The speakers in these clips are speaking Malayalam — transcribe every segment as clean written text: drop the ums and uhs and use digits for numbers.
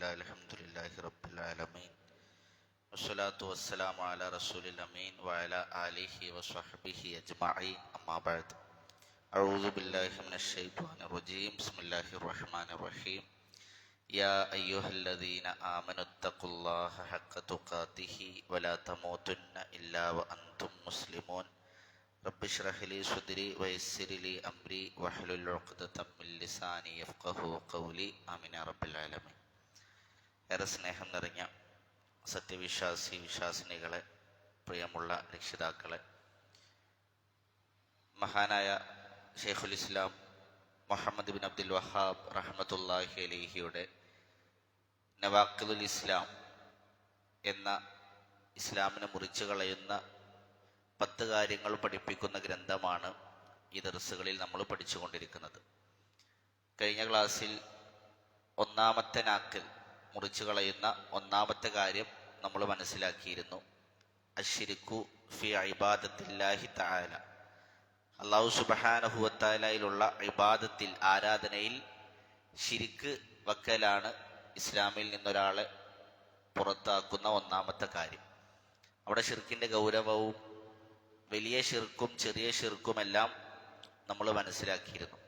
അൽഹംദുലില്ലാഹി റബ്ബിൽ ആലമീൻ വസ്സലാത്തു വസ്സലാമു അലാ റസൂലിൽ അമീൻ വഅലാ ആലിഹി വസ്വഹ്ബിഹി അജ്മഈൻ അമ്മാ ബഅദ് അഊദു ബില്ലാഹി മിനശ് ശൈത്വാനിർ റജീം ബിസ്മില്ലാഹിർ റഹ്മാനിർ റഹീം യാ അയ്യുഹല്ലദീന ആമനുത്തഖുല്ലാഹ ഹഖ്ക തുഖാതിഹി വലാ തമൂതുന്ന ഇല്ലാ വഅൻതും മുസ്ലിമൂൻ റബ്ബി ഇശ്റഹ് ലി സ്വദ്രി വയസ്സിർ ലി അംരി വഹ്ലുൽ ഉഖ്ദതം മിൻ ലിസാനി യഫ്ഖഹു ഖൗലി ആമീൻ യാ റബ്ബൽ ആലമീൻ. ഏറെ സ്നേഹം നിറഞ്ഞ വിശ്വാസിനികളെ, പ്രിയമുള്ള രക്ഷിതാക്കളെ, മഹാനായ ഷെയ്ഖുൽ ഇസ്ലാം മുഹമ്മദ് ബിൻ അബ്ദുൽ വഹാബ് റഹ്മത്തുള്ളാഹി അലൈഹിയുടെ നവാഖിദുൽ ഇസ്ലാം എന്ന ഇസ്ലാമിനെ മുറിച്ചു കളയുന്ന 10 കാര്യങ്ങൾ പഠിപ്പിക്കുന്ന ഗ്രന്ഥമാണ് ഈ ദർസുകളിൽ നമ്മൾ പഠിച്ചുകൊണ്ടിരിക്കുന്നത്. കഴിഞ്ഞ ക്ലാസ്സിൽ ഒന്നാമത്തെ നാക്കിൽ മുറിച്ചു കളയുന്ന ഒന്നാമത്തെ കാര്യം നമ്മൾ മനസ്സിലാക്കിയിരുന്നു. അശ്ശിരിക്കു ഫി ഇബാദത്തില്ലാഹി തആല, അല്ലാഹു സുബ്ഹാനഹു വ തആലയിലുള്ള ഇബാദത്തിൽ, ആരാധനയിൽ ശിരിക്ക് വക്കലാണ് ഇസ്ലാമിൽ നിന്നൊരാളെ പുറത്താക്കുന്ന ഒന്നാമത്തെ കാര്യം. അവിടെ ശിർക്കിൻ്റെ ഗൗരവവും വലിയ ശിർക്കും ചെറിയ ശിർക്കുമെല്ലാം നമ്മൾ മനസ്സിലാക്കിയിരുന്നു.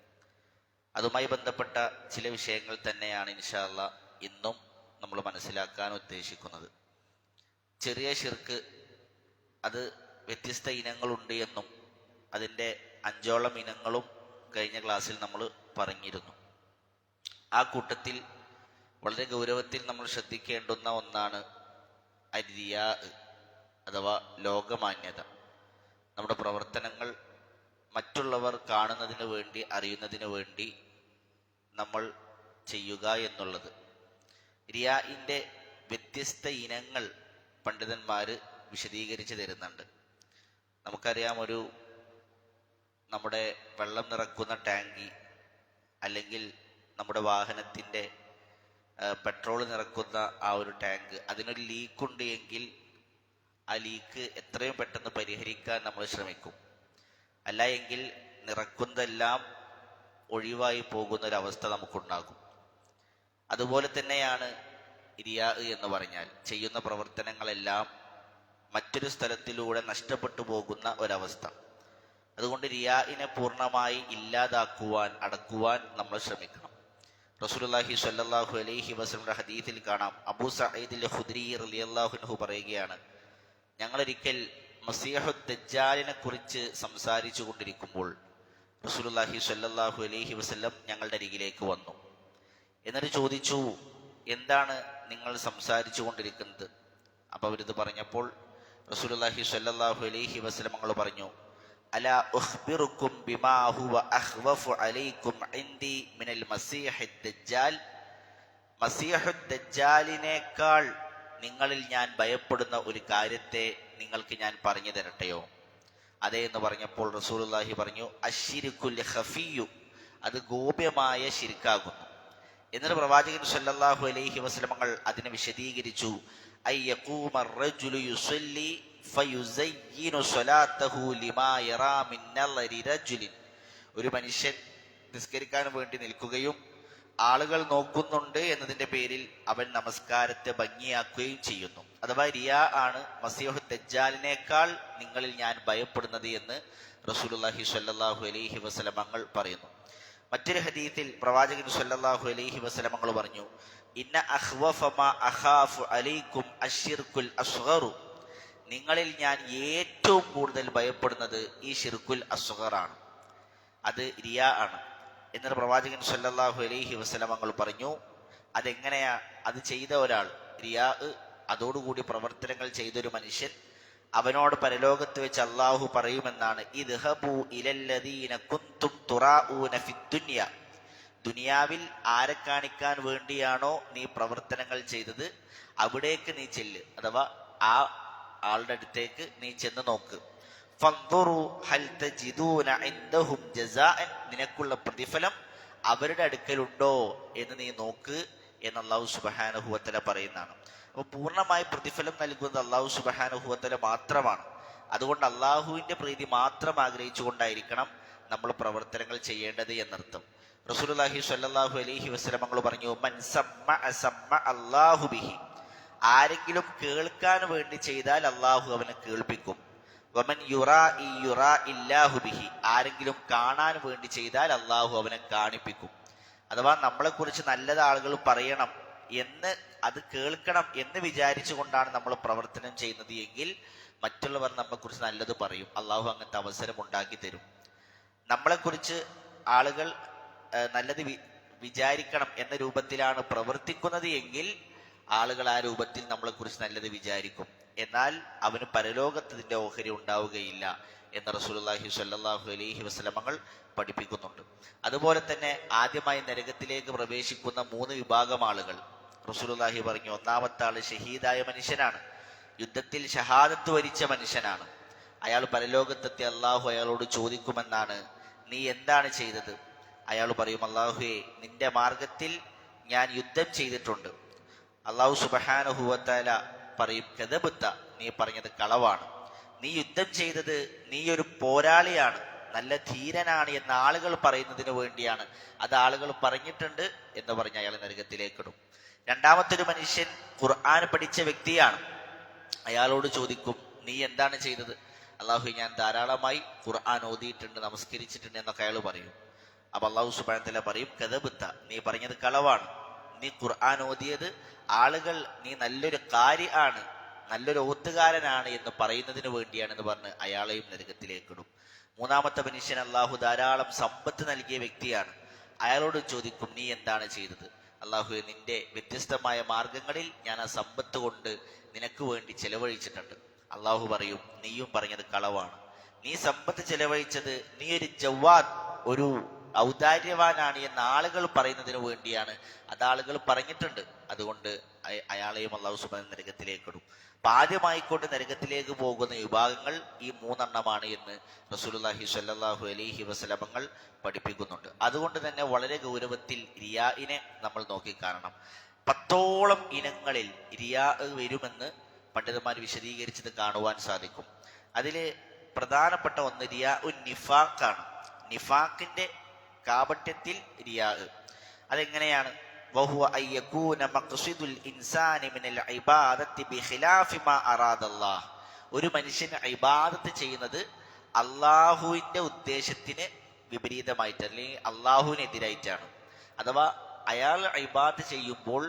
അതുമായി ബന്ധപ്പെട്ട ചില വിഷയങ്ങൾ തന്നെയാണ് ഇൻഷാ അല്ലാഹ് ഇന്നും നമ്മൾ മനസ്സിലാക്കാൻ ഉദ്ദേശിക്കുന്നത്. ചെറിയ ശിർക്ക് അത് വ്യത്യസ്ത ഇനങ്ങളുണ്ട് എന്നും അതിൻ്റെ 5ഓളം ഇനങ്ങളും കഴിഞ്ഞ ക്ലാസ്സിൽ നമ്മൾ പറഞ്ഞിരുന്നു. ആ കൂട്ടത്തിൽ വളരെ ഗൗരവത്തിൽ നമ്മൾ ശ്രദ്ധിക്കേണ്ടുന്ന ഒന്നാണ് അരിയാ അഥവാ ലോകമാന്യത. നമ്മുടെ പ്രവർത്തനങ്ങൾ മറ്റുള്ളവർ കാണുന്നതിന് വേണ്ടി, അറിയുന്നതിന് വേണ്ടി നമ്മൾ ചെയ്യുക എന്നുള്ളത്. റിയാഇൻ്റെ വ്യത്യസ്ത ഇനങ്ങൾ പണ്ഡിതന്മാർ വിശദീകരിച്ച് തരുന്നുണ്ട്. നമുക്കറിയാം, നമ്മുടെ വെള്ളം നിറക്കുന്ന ടാങ്കി, അല്ലെങ്കിൽ നമ്മുടെ വാഹനത്തിൻ്റെ പെട്രോൾ നിറക്കുന്ന ആ ഒരു ടാങ്ക്, അതിനൊരു ലീക്കുണ്ട് എങ്കിൽ ആ ലീക്ക് എത്രയും പെട്ടെന്ന് പരിഹരിക്കാൻ നമ്മൾ ശ്രമിക്കും. അല്ല എങ്കിൽ നിറക്കുന്നതെല്ലാം ഒഴിവായി പോകുന്നൊരവസ്ഥ നമുക്കുണ്ടാകും. അതുപോലെ തന്നെയാണ് റിയാ എന്ന് പറഞ്ഞാൽ, ചെയ്യുന്ന പ്രവർത്തനങ്ങളെല്ലാം മറ്റൊരു സ്ഥലത്തിലൂടെ നഷ്ടപ്പെട്ടു പോകുന്ന ഒരവസ്ഥ. അതുകൊണ്ട് റിയാഇനെ പൂർണ്ണമായി ഇല്ലാതാക്കുവാൻ, അടക്കുവാൻ നമ്മൾ ശ്രമിക്കണം. റസൂലുള്ളാഹി സ്വല്ലല്ലാഹു അലൈഹി വസല്ലമയുടെ ഹദീസിൽ കാണാം, അബൂ സഈദ് ഖുദ്രി റളിയല്ലാഹു അൻഹു പറയുകയാണ്, ഞങ്ങളൊരിക്കൽ മസീഹുദ് ദജ്ജാലിനെ കുറിച്ച് സംസാരിച്ചു കൊണ്ടിരിക്കുമ്പോൾ റസൂലുള്ളാഹി സ്വല്ലല്ലാഹു അലൈഹി വസല്ലം ഞങ്ങളുടെ അരികിലേക്ക് വന്നു. എന്നിട്ട് ചോദിച്ചു, എന്താണ് നിങ്ങൾ സംസാരിച്ചു കൊണ്ടിരിക്കുന്നത്? അപ്പോൾ അവരിത് പറഞ്ഞപ്പോൾ റസൂലുള്ളാഹി സ്വല്ലല്ലാഹു അലൈഹി വസല്ലം ഞങ്ങൾ പറഞ്ഞു, അലാ ഉഖ്ബിറുക്കും ബിമാ ഹുവ അഖ്വഫു അലൈക്കും ഇൻദി മിനൽ മസീഹിദ് ദജ്ജാൽ, മസീഹുദ് ദജ്ജാലിനേക്കാൾ നിങ്ങളിൽ ഞാൻ ഭയപ്പെടുന്ന ഒരു കാര്യത്തെ നിങ്ങൾക്ക് ഞാൻ പറഞ്ഞു തരട്ടെയോ? അതേ എന്ന് പറഞ്ഞപ്പോൾ റസൂലുള്ളാഹി പറഞ്ഞു, അശ്ശിരിക്കുൽ ഖഫിയ്യു, അത് ഗോപ്യമായ ശിർക്കാകുന്നു. എന്നിട്ട് പ്രവാചകൻ സല്ലല്ലാഹു അലൈഹി വസല്ലം അതിനെ വിശദീകരിച്ചു, അയ്യഖൂമ റജുലു യുസല്ലി ഫയുസയ്യിനു സ്വലാത്തഹു ലിമാ യറാ മിൻ നളരി റജുലിൻ, ഒരു മനുഷ്യൻ നിസ്കരിക്കാൻ വേണ്ടി നിൽക്കുകയും ആളുകൾ നോക്കുന്നുണ്ട് എന്നതിൻ്റെ പേരിൽ അവൻ നമസ്കാരത്തെ ഭംഗിയാക്കുകയും ചെയ്യുന്നു. അഥവാ റിയാ ആണ് മസീഹുദ് ദജ്ജാലിനേക്കാൾ നിങ്ങളിൽ ഞാൻ ഭയപ്പെടുന്നത് എന്ന് റസൂലുള്ളാഹി സ്വല്ലല്ലാഹു അലൈഹി വസല്ലം പറയുന്നു. മറ്റൊരു ഹദീസിൽ പ്രവാചകൻ സ്വല്ലല്ലാഹു അലൈഹി വസല്ലം പറഞ്ഞു, ഇന്ന അഖ്വഫ മാ അഖാഫു അലൈക്കും അശ്ശിർകുൽ അസ്ഗറു, നിങ്ങളിൽ ഞാൻ ഏറ്റവും കൂടുതൽ ഭയപ്പെടുന്നത് ഈ ശിർകുൽ അസ്ഗറാണ്, അത് റിയാ ആണ്. എന്നിട്ട് പ്രവാചകൻ സ്വല്ലല്ലാഹു അലൈഹി വസല്ലം പറഞ്ഞു, അതെങ്ങനെയാ? അത് ചെയ്ത ഒരാൾ, റിയാ അതോടുകൂടി പ്രവർത്തനങ്ങൾ ചെയ്തൊരു മനുഷ്യൻ, അവനോട് പരലോകത്ത് വെച്ച് അള്ളാഹു പറയുമെന്നാണ്, ഇദ്ഹബൂ ഇലല്ലദീന കുന്തും തുറാഊന ഫിദ്ദുനിയ, ദുനിയാവിൽ ആരെ കാണിക്കാൻ വേണ്ടിയാണോ നീ പ്രവർത്തനങ്ങൾ ചെയ്തത് അവിടേക്ക് നീ ചെല്ല്, അഥവാ ആ ആളുടെ അടുത്തേക്ക് നീ ചെന്ന് നോക്ക്. ഫൻദുറു ഹൽ തജിദൂന ഇൻദഹും ജസാഅൻ, നിനക്കുള്ള പ്രതിഫലം അവരുടെ അടുക്കലുണ്ടോ എന്ന് നീ നോക്ക് എന്ന് അല്ലാഹു സുബ്ഹാനഹു വ തആല പറയുന്നതാണ്. അപ്പോൾ പൂർണ്ണമായി പ്രതിഫലം നൽകുന്നത് അല്ലാഹു സുബ്ഹാനഹു വ തആല മാത്രമാണ്. അതുകൊണ്ട് അള്ളാഹുവിൻ്റെ പ്രീതി മാത്രം ആഗ്രഹിച്ചുകൊണ്ടായിരിക്കണം നമ്മൾ പ്രവർത്തനങ്ങൾ ചെയ്യേണ്ടത് എന്നർത്ഥം. റസൂലുള്ളാഹി സ്വല്ലല്ലാഹു അലൈഹി വസല്ലം തങ്ങൾ പറഞ്ഞു, മൻ സമ്മഅ സമ്മഅ അല്ലാഹു ബിഹി, ആരെങ്കിലും കേൾക്കാൻ വേണ്ടി ചെയ്താൽ അള്ളാഹു അവനെ കേൾപ്പിക്കും. വമൻ യുറാഇ യുറാഇല്ലാഹു ബിഹി, ആരെങ്കിലും കാണാൻ വേണ്ടി ചെയ്താൽ അള്ളാഹു അവനെ കാണിപ്പിക്കും. അഥവാ നമ്മളെക്കുറിച്ച് നല്ലത് ആളുകൾ പറയണം എന്ന്, അത് കേൾക്കണം എന്ന് വിചാരിച്ചുകൊണ്ടാണ് നമ്മൾ പ്രവർത്തനം ചെയ്യുന്നത് എങ്കിൽ മറ്റുള്ളവർ നമ്മളെക്കുറിച്ച് നല്ലത് പറയും. അള്ളാഹു അങ്ങനത്തെ അവസരം ഉണ്ടാക്കി തരും. നമ്മളെക്കുറിച്ച് ആളുകൾ നല്ലത് വിചാരിക്കണം എന്ന രൂപത്തിലാണ് പ്രവർത്തിക്കുന്നത് എങ്കിൽ ആളുകൾ ആ രൂപത്തിൽ നമ്മളെക്കുറിച്ച് നല്ലത് വിചാരിക്കും. എന്നാൽ അവന് പരലോകത്തിന്റെ ഓഹരി ഉണ്ടാവുകയില്ല എന്ന് റസൂലുള്ളാഹി സ്വല്ലല്ലാഹു അലൈഹി വസല്ലം തങ്ങൾ പഠിപ്പിക്കുന്നുണ്ട്. അതുപോലെ തന്നെ ആദ്യമായി നരകത്തിലേക്ക് പ്രവേശിക്കുന്ന 3 വിഭാഗം ആളുകൾ റസൂലുള്ളാഹി പറഞ്ഞു. ഒന്നാമത്തെ ആള് ഷഹീദായ മനുഷ്യനാണ്, യുദ്ധത്തിൽ ഷഹാദത്ത് വരിച്ച മനുഷ്യനാണ്. അയാൾ പരലോകത്തെത്തി അള്ളാഹു അയാളോട് ചോദിക്കുമെന്നാണ്, നീ എന്താണ് ചെയ്തത്? അയാൾ പറയും, അള്ളാഹുവേ, നിന്റെ മാർഗത്തിൽ ഞാൻ യുദ്ധം ചെയ്തിട്ടുണ്ട്. അള്ളാഹു സുബ്ഹാനഹു വ തആല പറയും, കദബത്ത, നീ പറഞ്ഞത് കളവാണ്. നീ യുദ്ധം ചെയ്തത്, നീ ഒരു പോരാളിയാണ്, നല്ല ധീരനാണ് എന്ന ആളുകൾ പറയുന്നതിന് വേണ്ടിയാണ്. അത് ആളുകൾ പറഞ്ഞിട്ടുണ്ട് എന്ന് പറഞ്ഞ് അയാൾ നരകത്തിലേക്കിടും. രണ്ടാമത്തെ ഒരു മനുഷ്യൻ ഖുർആൻ പഠിച്ച വ്യക്തിയാണ്. അയാളോട് ചോദിക്കും, നീ എന്താണ് ചെയ്തത്? അള്ളാഹു, ഞാൻ ധാരാളമായി ഖുർആൻ ഓതിയിട്ടുണ്ട്, നമസ്കരിച്ചിട്ടുണ്ട് എന്നൊക്കെ അയാൾ പറയും. അപ്പൊ അള്ളാഹു സുബ്ഹാനഹു വ തആല പറയും, കദബത്ത, നീ പറഞ്ഞത് കളവാണ്. നീ ഖുർആൻ ഓതിയത് ആളുകൾ നീ നല്ലൊരു കാരിയാണ്, നല്ലൊരു ഓത്തുകാരനാണ് എന്ന് പറയുന്നതിന് വേണ്ടിയാണെന്ന് പറഞ്ഞ് അയാളെയും നരകത്തിലേക്കിടും. മൂന്നാമത്തെ മനുഷ്യൻ അള്ളാഹു ധാരാളം സമ്പത്ത് നൽകിയ വ്യക്തിയാണ്. അയാളോട് ചോദിക്കും, നീ എന്താണ് ചെയ്തത്? അള്ളാഹു, നിന്റെ വ്യത്യസ്തമായ മാർഗങ്ങളിൽ ഞാൻ ആ സമ്പത്ത് കൊണ്ട് നിനക്ക് വേണ്ടി ചെലവഴിച്ചിട്ടുണ്ട്. അള്ളാഹു പറയും, നീയും പറഞ്ഞത് കളവാണ്. നീ സമ്പത്ത് ചെലവഴിച്ചത് നീ ഒരു ജവാദ്, ഒരു ഔദാര്യവാനാണ് എന്ന ആളുകൾ പറയുന്നതിന് വേണ്ടിയാണ്. അത് ആളുകൾ പറഞ്ഞിട്ടുണ്ട്. അതുകൊണ്ട് അയാളെയും അള്ളാഹു സുബ്ഹാനഹു നരകത്തിലേക്കിടും. അപ്പൊ ആദ്യമായിക്കൊണ്ട് നരകത്തിലേക്ക് പോകുന്ന വിഭാഗങ്ങൾ ഈ 3 എണ്ണമാണ് എന്ന് റസൂലുള്ളാഹി സ്വല്ലല്ലാഹു അലൈഹി വസല്ലം തങ്ങൾ പഠിപ്പിക്കുന്നുണ്ട്. അതുകൊണ്ട് തന്നെ വളരെ ഗൗരവത്തിൽ റിയാഇനെ നമ്മൾ നോക്കിക്കാണണം. 10ഓളം ഇനങ്ങളിൽ റിയാ വരുമെന്ന് പണ്ഡിതന്മാർ വിശദീകരിച്ചത് കാണുവാൻ സാധിക്കും. അതില് പ്രധാനപ്പെട്ട ഒന്ന് റിയാ ഉൻ നിഫാഖാണ്. നിഫാഖിന്റെ കാപട്യത്തിൽ റിയാ. അതെങ്ങനെയാണ്? വഹുവ അയ്യകൂന മഖ്സിദുൽ ഇൻസാനി മിനൽ ഇബാദത്തി ബിഖിലാഫി മാ അറാദല്ലാഹ്. ഒരു മനുഷ്യൻ ഇബാദത്ത് ചെയ്യുന്നത് അള്ളാഹുവിന്റെ ഉദ്ദേശത്തിന് വിപരീതമായിട്ട്, അല്ലെങ്കിൽ അള്ളാഹുവിനെതിരായിട്ടാണ്. അഥവാ അയാൾ ഇബാദത്ത് ചെയ്യുമ്പോൾ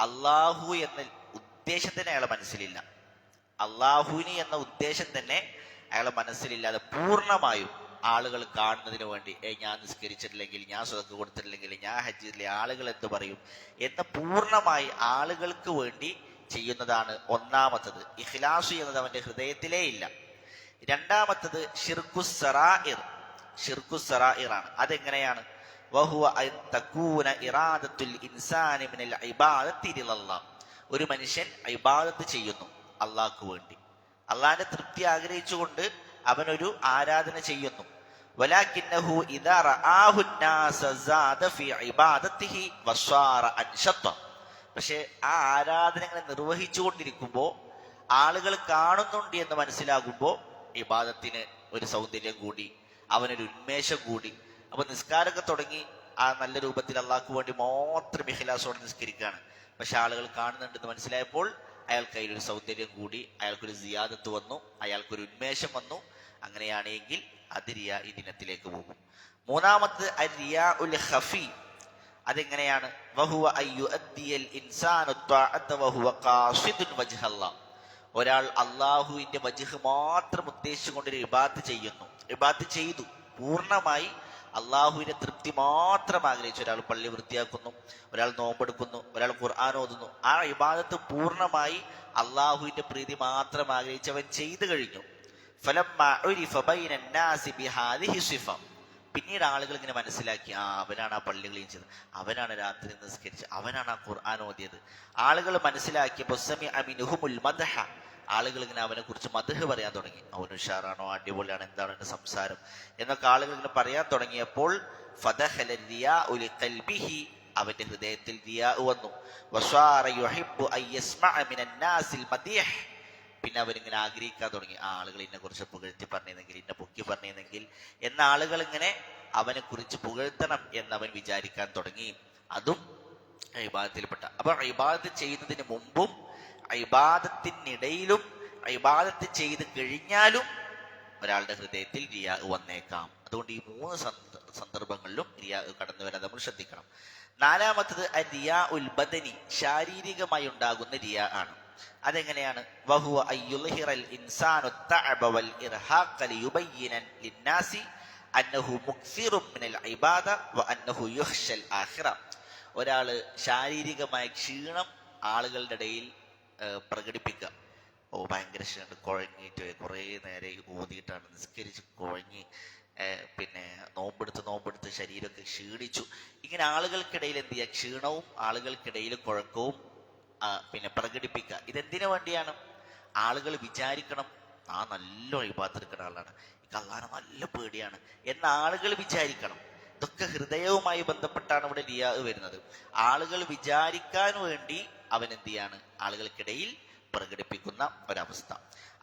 അള്ളാഹു എന്ന ഉദ്ദേശം തന്നെ അയാളെ മനസ്സിലില്ല. അള്ളാഹുവിന് എന്ന ഉദ്ദേശം തന്നെ അയാളെ മനസ്സിലില്ലാതെ പൂർണ്ണമായും ആളുകൾ കാണുന്നതിന് വേണ്ടി, ഞാൻ നിസ്കരിച്ചിട്ടില്ലെങ്കിൽ, ഞാൻ സ്വതക്ക് കൊടുത്തിട്ടില്ലെങ്കിൽ, ഞാൻ ഹജ്ജിലെ ആളുകൾ എന്ത് പറയും എന്ന് പൂർണ്ണമായി ആളുകൾക്ക് വേണ്ടി ചെയ്യുന്നതാണ് ഒന്നാമത്തത്. ഇഖ്ലാസ് എന്നത് അവന്റെ ഹൃദയത്തിലേ ഇല്ല. രണ്ടാമത്തത് ഷിർക്കുസ് സറാഇർ. ഷിർക്കുസ് സറാഇർ ആണ്. അതെങ്ങനെയാണ്? വഹുവ അൻ തകൂന ഇറാദത്തുൽ ഇൻസാനി മിനൽ ഇബാദത്തി ലില്ലാഹ്. ഒരു മനുഷ്യൻ ഇബാദത്ത് ചെയ്യുന്നു അള്ളാഹ്ക്ക് വേണ്ടി, അള്ളാഹിന്റെ തൃപ്തി ആഗ്രഹിച്ചുകൊണ്ട് അവനൊരു ആരാധന ചെയ്യുന്നു. വലാകിന്നഹു ഇദാ റആഹു الناس زاد في عبادته وصار انشط. പക്ഷേ ആ ആരാധനകളെ നിർവഹിച്ചുകൊണ്ടിരിക്കുമ്പോൾ ആളുകൾ കാണുന്നുണ്ട് എന്ന് മനസ്സിലാകുമ്പോൾ ഇബാദത്തിന് ഒരു സൗന്ദര്യം കൂടി, അവനൊരു ഉന്മേഷം കൂടി. അപ്പൊ നിസ്കാരമൊക്കെ തുടങ്ങി ആ നല്ല രൂപത്തിൽ അള്ളാഹ്ക്ക് വേണ്ടി മാത്രം ഇഖ്ലാസോടെ നിസ്കരിക്കുകയാണ്. പക്ഷെ ആളുകൾ കാണുന്നുണ്ടെന്ന് മനസ്സിലായപ്പോൾ അയാൾക്ക് അതിലൊരു സൗന്ദര്യം കൂടി, അയാൾക്കൊരു സിയാദത്ത് വന്നു, അയാൾക്കൊരു ഉന്മേഷം വന്നു. അങ്ങനെയാണെങ്കിൽ അത് റിയാ ഈ ദിനത്തിലേക്ക് പോകും. മൂന്നാമത് റിയാ ഉൽ ഖഫി. അതെങ്ങനെയാണ്? വഹുവ അയ്യുഅദ്ദിയൽ ഇൻസാനു ത്വാഅത വഹുവ ഖാസിദുൻ വജ്ഹല്ലാഹ്. ഒരാൾ അള്ളാഹുവിന്റെ വജ്ഹ് മാത്രം ഉദ്ദേശിച്ചുകൊണ്ടൊരു ഇബാദത്ത് ചെയ്യുന്നു, ഇബാദത്ത് ചെയ്തു പൂർണ്ണമായി അള്ളാഹുവിന്റെ തൃപ്തി മാത്രം ആഗ്രഹിച്ചു. ഒരാൾ പള്ളി വൃത്തിയാക്കുന്നു, ഒരാൾ നോമ്പെടുക്കുന്നു, ഒരാൾ ഖുർആൻ ഓതുന്നു. ആ ഇബാദത്ത് പൂർണ്ണമായി അള്ളാഹുവിന്റെ പ്രീതി മാത്രം ആഗ്രഹിച്ചവൻ ചെയ്തു കഴിഞ്ഞു. ഫലമ്മാ ഉരിഫ ബൈന الناس بهذه الصفة. പിന്നീട് ആളുകൾ ഇങ്ങനെ മനസ്സിലാക്കി, അവനാണ് ആ പള്ളി ക്ലീൻ ചെയ്തത്, അവനാണ് രാത്രി നിസ്കരിച്ചത്, അവനാണ് ആ ഖുർആൻ ഓതിയത്. ആളുകൾ മനസ്സിലാക്കിയപ്പോൾ സമിഅ മിൻഹുമുൽ മദ്ഹ. ആളുകൾ ഇങ്ങനെ അവനെ കുറിച്ച് മദ്ഹ് പറയാൻ തുടങ്ങി. അവൻ ഉഷാറാണോ, അടിപൊളിയാണ്, എന്താണ് അവന്റെ സംസാരം എന്നൊക്കെ ആളുകൾ ഇങ്ങനെ പറയാൻ തുടങ്ങിയപ്പോൾ ഫദഖല റിയാഉ ലിഖൽബിഹി. അവന്റെ ഹൃദയത്തിൽ റിയാ വന്നു. വസാറ യുഹിബ്ബു അൻ യസ്മഅ മിനൻ നാസിൽ മദീഹ്. പിന്നെ അവരിങ്ങനെ ആഗ്രഹിക്കാൻ തുടങ്ങി, ആ ആളുകൾ ഇന്നെ കുറിച്ച് പുകഴ്ത്തി പറഞ്ഞിരുന്നെങ്കിൽ, ഇന്നെ പൊക്കി പറഞ്ഞിരുന്നെങ്കിൽ എന്ന ആളുകൾ ഇങ്ങനെ അവനെ കുറിച്ച് പുകഴ്ത്തണം എന്നവൻ വിചാരിക്കാൻ തുടങ്ങി. അതും ഇബാദത്തിൽപ്പെട്ട. അപ്പൊ ഇബാദത്ത് ചെയ്യുന്നതിന് മുമ്പും ഇബാദത്തിനിടയിലും ഇബാദത്ത് ചെയ്ത് കഴിഞ്ഞാലും ഒരാളുടെ ഹൃദയത്തിൽ റിയാ വന്നേക്കാം. അതുകൊണ്ട് ഈ 3 സന്ദർഭങ്ങളിലും റിയാ കടന്നു വരാൻ നമ്മൾ ശ്രദ്ധിക്കണം. 4-മത്തത് റിയാ ഉൽ ബദനി, ശാരീരികമായി ഉണ്ടാകുന്ന റിയാ ആണ്. അതെങ്ങനെയാണ്? വഹുവ അയ്യുൽഹിറൽ ഇൻസാനു തഅബ വൽ ഇർഹാഖ ലിയുബയ്യിന ലിന്നാസി അന്നഹു മുക്സിറുൻ മിനൽ ഇബാദ വ അന്നഹു യുഖ്ശൽ ആഖിറ. ഒരാള് ശാരീരികമായ ക്ഷീണം ആളുകളുടെ ഇടയിൽ പ്രകടിപ്പിക്കുക. ഭയങ്കര ക്ഷീണം, കുഴങ്ങിയിട്ട് കുറേ നേരെ ഓതിയിട്ടാണ് നിസ്കരിച്ച് കുഴങ്ങി, പിന്നെ നോമ്പെടുത്ത് ശരീരമൊക്കെ ക്ഷീണിച്ചു. ഇങ്ങനെ ആളുകൾക്കിടയിൽ എന്ത് ചെയ്യുക? ക്ഷീണവും ആളുകൾക്കിടയിൽ കുഴക്കവും പിന്നെ പ്രകടിപ്പിക്കുക. ഇതെന്തിനു വേണ്ടിയാണ്? ആളുകൾ വിചാരിക്കണം, ആ നല്ല ഇബാദത്തെടുക്കുന്ന ആളാണ്, അല്ലാഹനെ നല്ല പേടിയാണ് എന്ന ആളുകൾ വിചാരിക്കണം. ഇതൊക്കെ ഹൃദയവുമായി ബന്ധപ്പെട്ടാണ് ഇവിടെ റിയാ വരുന്നത്. ആളുകൾ വിചാരിക്കാൻ വേണ്ടി അവൻ എന്ത് ചെയ്യാണ്? ആളുകൾക്കിടയിൽ പ്രകടിപ്പിക്കുന്ന ഒരവസ്ഥ.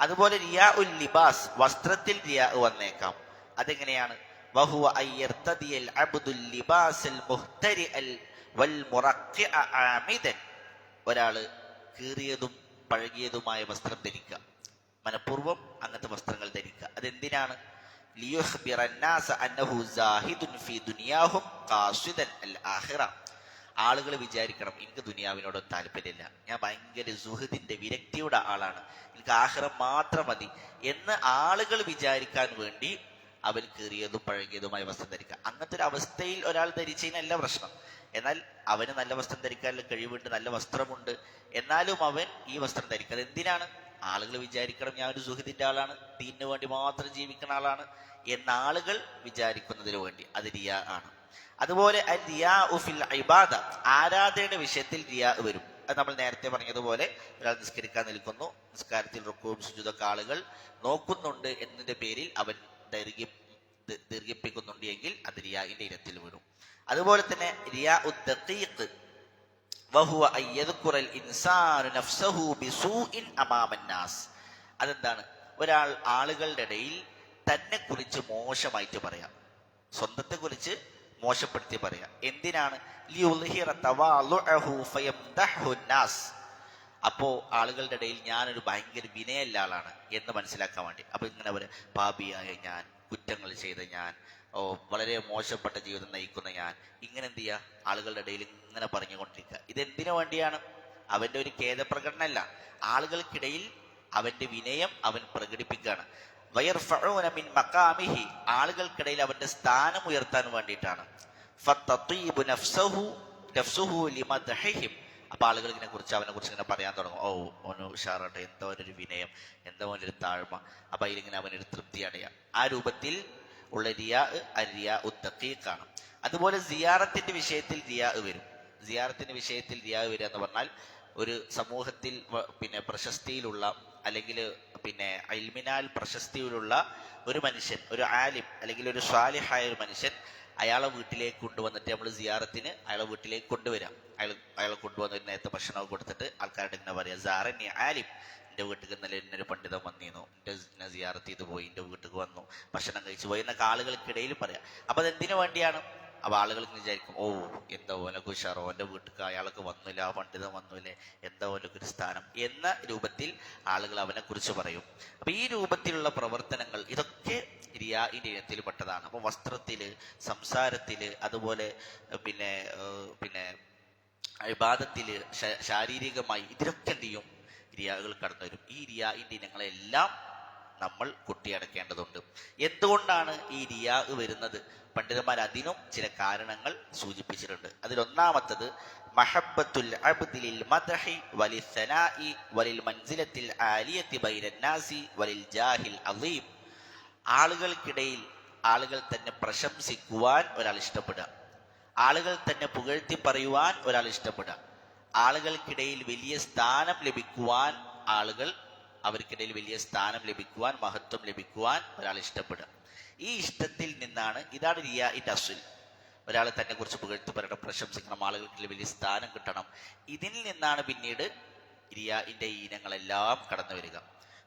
അതുപോലെ റിയാ ഉൽ ലിബാസ്, വസ്ത്രത്തിൽ റിയാ വന്നേക്കാം. അതെങ്ങനെയാണ്? വഹുവ അയ്യർതദിയൽ അബ്ദുൽ ലിബാസൽ മുഹ്തരിഅൽ വൽ മുറഖിഅ ആമിദൻ. ഒരാള് കീറിയതും പഴകിയതുമായ വസ്ത്രം ധരിക്കുക, മനഃപൂർവ്വം അങ്ങനത്തെ വസ്ത്രങ്ങൾ ധരിക്കുക. അതെന്തിനാണ്? ലിയുഖ്ബിറന്നാസ അന്നഹു സാഹിദുൻ ഫീ ദുനിയാഹും ഖാസിദൻ അൽ ആഖിറ. ആളുകൾ വിചാരിക്കണം, എനിക്ക് ദുനിയാവിനോടൊന്നും താല്പര്യമില്ല, ഞാൻ ഭയങ്കര സുഹൃദിന്റെ വിരക്തിയുടെ ആളാണ്, എനിക്ക് ആഖിറം മാത്രം മതി എന്ന് ആളുകൾ വിചാരിക്കാൻ വേണ്ടി അവൻ കീറിയതും പഴകിയതുമായ വസ്ത്രം ധരിക്കുക. അങ്ങനത്തെ ഒരു അവസ്ഥയിൽ ഒരാൾ ധരിച്ചതിനല്ല പ്രശ്നം. എന്നാൽ അവന് നല്ല വസ്ത്രം ധരിക്കാനുള്ള കഴിവുണ്ട്, നല്ല വസ്ത്രമുണ്ട്, എന്നാലും അവൻ ഈ വസ്ത്രം ധരിക്കുക. എന്തിനാണ്? ആളുകൾ വിചാരിക്കണം ഞാൻ ഒരു സുഹൃദിന്റെ ആളാണ്, ദീനിന് വേണ്ടി മാത്രം ജീവിക്കുന്ന ആളാണ് എന്ന ആളുകൾ വിചാരിക്കുന്നതിന് വേണ്ടി. അത് റിയാ ആണ്. അതുപോലെ റിയാ ഫിൽ ഇബാദ, ആരാധനയുടെ വിഷയത്തിൽ റിയാ വരും. അത് നമ്മൾ നേരത്തെ പറഞ്ഞതുപോലെ ഒരാൾ നിസ്കരിക്കാൻ നിൽക്കുന്നു, നിസ്കാരത്തിൽ റുക്കൂഉം സുജൂദൊക്കെ ആളുകൾ നോക്കുന്നുണ്ട് എന്നതിന്റെ പേരിൽ അവൻ ദീർഘിപ്പിക്കുന്നുണ്ട് എങ്കിൽ അത് റിയാഇന്റെ ഇനത്തിൽ വരും. അതുപോലെ തന്നെ റിയാ ഉദ്ദഖീഖ് വഹുവ അയ്യദ്കുറൽ ഇൻസാനു നഫ്സഹു ബിസൂഇൻ അമാമന്നാസ്. അതെന്താണ്? ഒരാൾ ആളുകളുടെ ഇടയിൽ തന്നെ കുറിച്ച് മോശമായിട്ട് പറയാം, സ്വന്തത്തെ കുറിച്ച് മോശപ്പെടുത്തി പറയാം. എന്തിനാണ്? ലിയുൽഹിറ തവാളുഅഹു ഫയംദഹു നാസ്. അപ്പോ ആളുകളുടെ ഇടയിൽ ഞാനൊരു ഭയങ്കര വിനയുള്ള ആളാണ് എന്ന് മനസ്സിലാക്കാൻ വേണ്ടി. അപ്പൊ ഇങ്ങനെ അവര് പാപിയായ ഞാൻ, കുറ്റങ്ങൾ ചെയ്ത ഞാൻ, വളരെ മോശപ്പെട്ട ജീവിതം നയിക്കുന്ന ഞാൻ, ഇങ്ങനെ എന്ത് ചെയ്യുക? ആളുകളുടെ ഇടയിൽ ഇങ്ങനെ പറഞ്ഞുകൊണ്ടിരിക്കുക. ഇതെന്തിനു വേണ്ടിയാണ്? അവന്റെ ഒരു ഖേദപ്രകടനമല്ല, ആളുകൾക്കിടയിൽ അവന്റെ വിനയം അവൻ പ്രകടിപ്പിക്കുകയാണ്. വയർഫഊന മിൻ മഖാമിഹി, ആളുകൾക്കിടയിൽ അവന്റെ സ്ഥാനം ഉയർത്താൻ വേണ്ടിയിട്ടാണ്. ഫതതീബു നഫ്സുഹു ലിമദ്ഹിഹിം. അപ്പൊ ആളുകൾ ഇതിനെ കുറിച്ച് അവനെ കുറിച്ച് ഇങ്ങനെ പറയാൻ തുടങ്ങും. ഓന് ഉഷാറാട്ടെ, എന്തോ ഒരു വിനയം, എന്തോ ഒരു താഴ്മ. അപ്പൊ അതിലിങ്ങനെ അവനൊരു തൃപ്തി അടയാം. ആ രൂപത്തിൽ ഉള്ള റിയാ റിയാ ഉദ്ദഖീഖാണ്. അതുപോലെ സിയാറത്തിന്റെ വിഷയത്തിൽ റിയാ വരും. സിയാറത്തിന്റെ വിഷയത്തിൽ റിയാ വരിക എന്ന് പറഞ്ഞാൽ, ഒരു സമൂഹത്തിൽ പിന്നെ പ്രശസ്തിയിലുള്ള അല്ലെങ്കിൽ പിന്നെ ഇൽമിനാൽ പ്രശസ്തിയിലുള്ള ഒരു മനുഷ്യൻ, ഒരു ആലിം അല്ലെങ്കിൽ ഒരു സ്വാലിഹായ ഒരു മനുഷ്യൻ, അയാളെ വീട്ടിലേക്ക് കൊണ്ടുവന്നിട്ട് നമ്മൾ സിയാറത്തിന് അയാളെ വീട്ടിലേക്ക് കൊണ്ടുവരാം. അയാളെ കൊണ്ടുവന്ന് നേരത്തെ ഭക്ഷണമൊക്കെ കൊടുത്തിട്ട് ആൾക്കാരുടെ ഇങ്ങനെ പറയാം, സാറന്നി ആലിം, എൻ്റെ വീട്ടിൽ ഇന്നലെ എന്നൊരു പണ്ഡിതൻ വന്നിരുന്നു, എന്നെ സിയാറത്ത് ചെയ്ത് പോയി, എൻ്റെ വീട്ടിൽ വന്നു, ഭക്ഷണം കഴിച്ചു പോയി എന്നൊക്കെ ആളുകൾക്കിടയിൽ പറയാം. അപ്പൊ അതെന്തിനു വേണ്ടിയാണ്? അപ്പൊ ആളുകൾ വിചാരിക്കും, എന്താ ഓനൊക്കെ ഉഷാറോ, എൻ്റെ വീട്ടിൽ അയാൾക്ക് വന്നില്ല, ആ പണ്ഡിതൻ വന്നില്ലേ, എന്താ ഓനൊക്കെ ഒരു സ്ഥാനം എന്ന രൂപത്തിൽ ആളുകൾ അവനെ കുറിച്ച് പറയും. അപ്പൊ ഈ രൂപത്തിലുള്ള പ്രവർത്തനങ്ങൾ ഇതൊക്കെ റിയാഇന്റെ ഇനത്തിൽ പെട്ടതാണ്. അപ്പൊ വസ്ത്രത്തില്, സംസാരത്തില്, അതുപോലെ പിന്നെ ഇബാദത്തില്, ശാരീരികമായി ഇതിലൊക്കെ എന്ത് ചെയ്യും? റിയാകൾ കടന്നു വരും. ഈ റിയാഇന്റെ ഇനങ്ങളെല്ലാം നമ്മൾ കൊട്ടിയടക്കേണ്ടതുണ്ട്. എന്തുകൊണ്ടാണ് ഈ റിയാ വരുന്നത്? പണ്ഡിതന്മാർ അതിനും ചില കാരണങ്ങൾ സൂചിപ്പിച്ചിട്ടുണ്ട്. അതിലൊന്നാമത്തത് മഹബ്ബത്തുൽ അബ്ദി ലിൽ മദ്ഹി വലിൽ സനാഇ വലിൽ മൻസിലത്തിൽ ആലിയത്തി ബൈനൻ നാസി വലിൽ ജാഹിൽ അളീം. ആളുകൾക്കിടയിൽ ആളുകൾ തന്നെ പ്രശംസിക്കുവാൻ ഒരാൾ ഇഷ്ടപ്പെടുക, ആളുകൾ തന്നെ പുകഴ്ത്തി പറയുവാൻ ഒരാൾ ഇഷ്ടപ്പെടുക, ആളുകൾക്കിടയിൽ വലിയ സ്ഥാനം ലഭിക്കുവാൻ, അവർക്കിടയിൽ വലിയ സ്ഥാനം ലഭിക്കുവാൻ, മഹത്വം ലഭിക്കുവാൻ ഒരാൾ ഇഷ്ടപ്പെടുക. ഈ ഇഷ്ടത്തിൽ നിന്നാണ്, ഇതാണ് റിയാഇന്റെ അസ്ൽ. ഒരാളെ തന്നെ കുറിച്ച് പുകഴ്ത്തി പറയണം, പ്രശംസിക്കണം, ആളുകൾക്കിടയിൽ വലിയ സ്ഥാനം കിട്ടണം. ഇതിൽ നിന്നാണ് പിന്നീട് റിയാഇന്റെ ഇനങ്ങളെല്ലാം കടന്നു വരിക.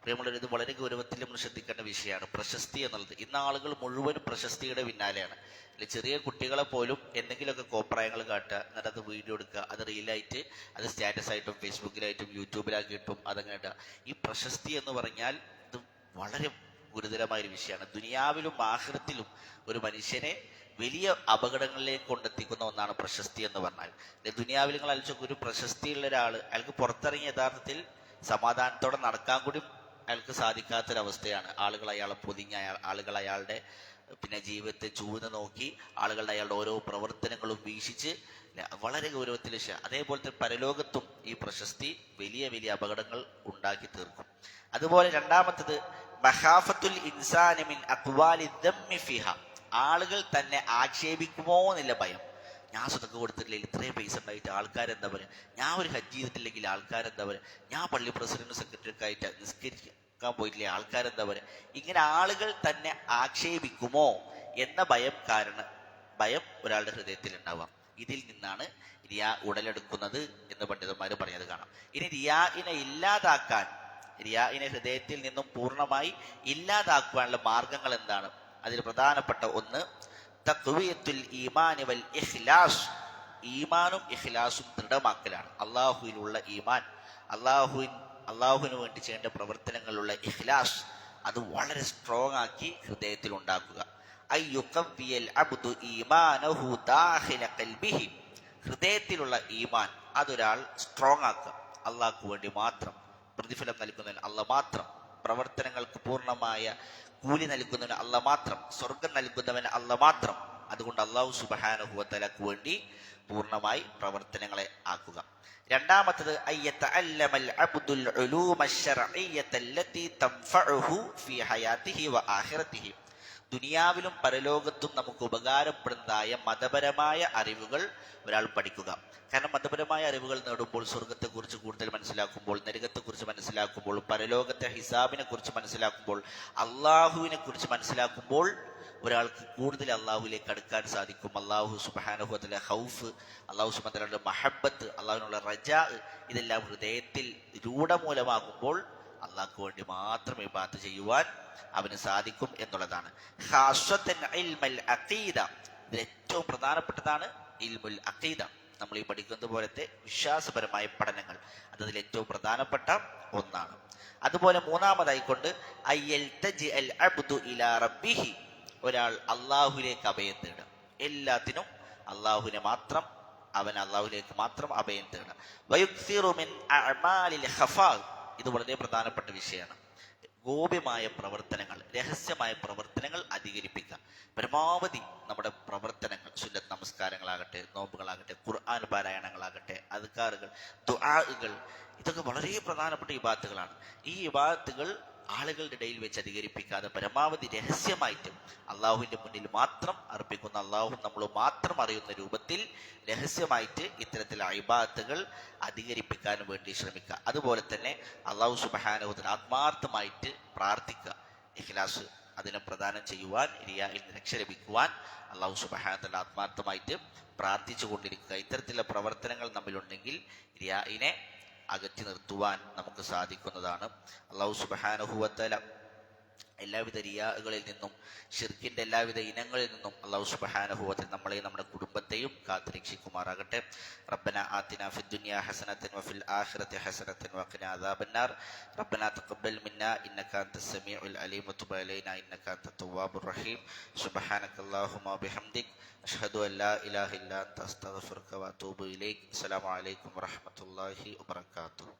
പ്രിയമുള്ളവർ, ഇത് വളരെ ഗൗരവത്തിൽ നമ്മൾ ശ്രദ്ധിക്കേണ്ട വിഷയമാണ് പ്രശസ്തി എന്നുള്ളത്. ഇന്ന് ആളുകൾ മുഴുവനും പ്രശസ്തിയുടെ പിന്നാലെയാണ്. അല്ലെ, ചെറിയ കുട്ടികളെ പോലും എന്തെങ്കിലുമൊക്കെ കോപ്രായങ്ങൾ കാട്ടുക, എന്നിട്ട് അത് വീഡിയോ എടുക്കുക, അത് റീലായിട്ട്, അത് സ്റ്റാറ്റസ് ആയിട്ടും ഫേസ്ബുക്കിലായിട്ടും യൂട്യൂബിലാക്കിയിട്ടും അതങ്ങനെ ഇടുക. ഈ പ്രശസ്തി എന്ന് പറഞ്ഞാൽ ഇത് വളരെ ഗുരുതരമായൊരു വിഷയമാണ്. ദുനിയാവിലും ആഖിറത്തിലും ഒരു മനുഷ്യനെ വലിയ അപകടങ്ങളിലേക്ക് കൊണ്ടെത്തിക്കുന്ന ഒന്നാണ് പ്രശസ്തി എന്ന് പറഞ്ഞാൽ. ദുനിയാവിൽ നിങ്ങൾ അയച്ചൊക്കെ ഒരു പ്രശസ്തിയുള്ള ഒരാൾ, അയാൾക്ക് പുറത്തിറങ്ങിയ യഥാർത്ഥത്തിൽ സമാധാനത്തോടെ നടക്കാൻ കൂടി അയാൾക്ക് സാധിക്കാത്തൊരവസ്ഥയാണ്. ആളുകൾ അയാളെ പൊതിഞ്ഞ, ആളുകൾ അയാളുടെ ജീവിതത്തെ ചൂഴ്ന്ന് നോക്കി, ആളുകളുടെ അയാളുടെ ഓരോ പ്രവർത്തനങ്ങളും വീക്ഷിച്ച് വളരെ ഗൗരവത്തിൽ. അതേപോലത്തെ പരലോകത്തും ഈ പ്രശസ്തി വലിയ വലിയ അപകടങ്ങൾ ഉണ്ടാക്കി തീർക്കും. അതുപോലെ രണ്ടാമത്തത് മഖാഫത്തുൽ ഇൻസാനി മിൻ അഖ്വാലി ദമ്മി ഫിഹ, ആളുകൾ തന്നെ ആക്ഷേപിക്കുമോ എന്നുള്ള ഭയം. ഞാൻ സ്വതക്ക കൊടുത്തിട്ടില്ലെങ്കിൽ, ഇത്രയും പൈസ ഉണ്ടായിട്ട് ആൾക്കാരെന്താ പറയുക, ഞാൻ ഒരു ഹജ്ജ് ചെയ്തിട്ടില്ലെങ്കിൽ ആൾക്കാരെന്താ പറയുക, ഞാൻ പള്ളി പ്രസിഡന്റ് സെക്രട്ടറിയൊക്കെ ആയിട്ട് നിസ്കരിക്കാൻ പോയിട്ടില്ലേ ആൾക്കാരെന്താ പറയുക, ഇങ്ങനെ ആളുകൾ തന്നെ ആക്ഷേപിക്കുമോ എന്ന ഭയം ഒരാളുടെ ഹൃദയത്തിൽ ഉണ്ടാവാം. ഇതിൽ നിന്നാണ് റിയാ ഉടലെടുക്കുന്നത് എന്ന് പണ്ഡിതന്മാർ പറഞ്ഞത് കാണാം. ഇനി റിയാഇനെ ഇല്ലാതാക്കാൻ, റിയാഇനെ ഹൃദയത്തിൽ നിന്നും പൂർണ്ണമായി ഇല്ലാതാക്കുവാനുള്ള മാർഗങ്ങൾ എന്താണ്? അതിൽ പ്രധാനപ്പെട്ട ഒന്ന് തഖ്വിയത്തുൽ ഈമാനി വൽ ഇഖ്ലാസ്, ഈമാനും ഇഖ്ലാസും ദൃഢമാക്കലാണ്. അള്ളാഹുവിലുള്ള ഈമാൻ, അള്ളാഹുവിന് വേണ്ടി ചെയ്യേണ്ട പ്രവർത്തനങ്ങളിലുള്ള ഇഖ്ലാസ്, അത് വളരെ സ്ട്രോങ് ആക്കി ഹൃദയത്തിൽ ഉണ്ടാക്കുക. അയ്യുഖവ്വിയൽ അബ്ദു ഈമാനഹു ദാഖില ഖൽബിഹി, ഹൃദയത്തിലുള്ള ഈമാൻ അതൊരാൾ സ്ട്രോങ് ആക്കുക. അള്ളാഹ്ക്ക് വേണ്ടി മാത്രം, പ്രതിഫലം നൽകുന്നതിന് അള്ളാഹ് മാത്രം, പ്രവർത്തനങ്ങൾക്ക് പൂർണ്ണമായ കൂലി നൽകുന്നവന് അള്ളാഹ് മാത്രം, സ്വർഗം നൽകുന്നവന് അള്ളാഹ് മാത്രം. അതുകൊണ്ട് അല്ലാഹു സുബ്ഹാനഹു വ തആലക്ക് വേണ്ടി പൂർണ്ണമായി പ്രവർത്തനങ്ങളെ ആക്കുക. രണ്ടാമത്തത് അയ്യതഅല്ലമൽ അബ്ദുൽ ഉലൂമ അശ്ശർഇയ്യത അല്ലതി തൻഫഉഹു ഫീ ഹയാതിഹി വ ആഖിറതിഹി, ദുനിയാവിലും പരലോകത്തും നമുക്ക് ഉപകാരപ്പെടുന്നതായ മതപരമായ അറിവുകൾ ഒരാൾ പഠിക്കുക. കാരണം മതപരമായ അറിവുകൾ നേടുമ്പോൾ, സ്വർഗത്തെക്കുറിച്ച് കൂടുതൽ മനസ്സിലാക്കുമ്പോൾ, നരകത്തെക്കുറിച്ച് മനസ്സിലാക്കുമ്പോൾ, പരലോകത്തെ ഹിസാബിനെ കുറിച്ച് മനസ്സിലാക്കുമ്പോൾ, അള്ളാഹുവിനെ കുറിച്ച് മനസ്സിലാക്കുമ്പോൾ ഒരാൾക്ക് കൂടുതൽ അള്ളാഹുവിലേക്ക് അടുക്കാൻ സാധിക്കും. അള്ളാഹു സുബ്ഹാനഹു വ തആല ഖൗഫ്, അള്ളാഹു സുബ്ഹാനഹു വ തആലയുടെ മഹബ്ബത്ത്, അള്ളാഹുവിനുള്ള റജാ, ഇതെല്ലാം ഹൃദയത്തിൽ രൂഢമൂലമാകുമ്പോൾ അള്ളാഹ്ക്ക് വേണ്ടി മാത്രം ഇബാദത്ത് ചെയ്യുവാൻ അവന് സാധിക്കും എന്നുള്ളതാണ്. ഖാസ്സത്തൻ ഇൽമുൽ അഖീദ, ഇതിൽ ഏറ്റവും പ്രധാനപ്പെട്ടതാണ് ഇൽമുൽ അഖീദ. നമ്മൾ ഈ പഠിക്കുന്നത് പോലത്തെ വിശ്വാസപരമായ പഠനങ്ങൾ, അതതിൽ ഏറ്റവും പ്രധാനപ്പെട്ട ഒന്നാണ്. അതുപോലെ മൂന്നാമതായിക്കൊണ്ട് അയ്യൽതജിഅൽ അബ്ദു ഇലാ റബ്ബിഹി, ഒരാൾ അള്ളാഹുവിലേക്ക് അഭയം തേടുക. എല്ലാത്തിനും അള്ളാഹുവിനെ മാത്രം, അവൻ അള്ളാഹുവിലേക്ക് മാത്രം അഭയം തേടുക. വയുക്സിറു മിൻ അഅമാലിൽ ഖഫാ, ഇത് വളരെ പ്രധാനപ്പെട്ട വിഷയമാണ്. ഗോപ്യമായ പ്രവർത്തനങ്ങൾ, രഹസ്യമായ പ്രവർത്തനങ്ങൾ അധികരിപ്പിക്കുക. പരമാവധി നമ്മുടെ പ്രവർത്തനങ്ങൾ, സുന്നത്ത് നമസ്കാരങ്ങളാകട്ടെ, നോമ്പുകളാകട്ടെ, ഖുർആൻ പാരായണങ്ങളാകട്ടെ, അദ്കാറുകൾ, ദുആകൾ, ഇതൊക്കെ വളരെ പ്രധാനപ്പെട്ട ഇബാദത്തുകളാണ്. ഈ ഇബാദത്തുകൾ ആളുകളുടെ ഇടയിൽ വെച്ച് അധികരിപ്പിക്കാതെ പരമാവധി രഹസ്യമായിട്ട് അള്ളാഹുവിൻ്റെ മുന്നിൽ മാത്രം അർപ്പിക്കുന്ന, അള്ളാഹു നമ്മൾ മാത്രം അറിയുന്ന രൂപത്തിൽ രഹസ്യമായിട്ട് ഇത്തരത്തിലുള്ള ഇബാദത്തുകൾ അധികരിപ്പിക്കാൻ വേണ്ടി ശ്രമിക്കുക. അതുപോലെ തന്നെ അള്ളാഹു സുബ്ഹാനഹു വ തആല ആത്മാർത്ഥമായിട്ട് പ്രാർത്ഥിക്കുക. ഇഖ്ലാസ് അതിനെ പ്രദാനം ചെയ്യുവാൻ, റിയാഇൽ നിന്ന് രക്ഷ ലഭിക്കുവാൻ അള്ളാഹു സുബ്ഹാനഹു വ തആല ആത്മാർത്ഥമായിട്ട് പ്രാർത്ഥിച്ചു കൊണ്ടിരിക്കുക. ഇത്തരത്തിലുള്ള പ്രവർത്തനങ്ങൾ നമ്മിലുണ്ടെങ്കിൽ റിയാഇനെ അകറ്റി നിർത്തുവാൻ നമുക്ക് സാധിക്കുന്നതാണ്. അല്ലാഹു സുബ്ഹാനഹു വ തആല എല്ലാവിധ റിയാകളിൽ നിന്നും, ശിർക്കിന്റെ എല്ലാവിധ ഇനങ്ങളിൽ നിന്നും അല്ലാഹു സുബ്ഹാനഹു വ തആല നമ്മളെയും നമ്മുടെ കുടുംബത്തെയും കാത്തുരക്ഷിക്കുമാറാകട്ടെ. റബ്ബനാ ആതിനാ ഫിദ് ദുനിയാ ഹസനതൻ വഫിൽ ആഖിറതി ഹസനതൻ വഖിനാ അദാബന്നാർ. റബ്ബനാ തഖബ്ബൽ മിന്നാ ഇന്നക അൻതസ് സമീഉൽ അലീം വതുബ് അലൈനാ ഇന്നക അൻതത് തവ്വാബുർ റഹീം. സുബ്ഹാനകല്ലാഹുമ്മ വബിഹംദിക് അഷ്ഹദു അൻ ലാ ഇലാഹ ഇല്ലാ അൻത അസ്തഗ്ഫിറുക വഅതൂബു ഇലൈക്. അസ്സലാമു അലൈക്കും വറഹ്മത്തുള്ളാഹി വബറകാതുഹു.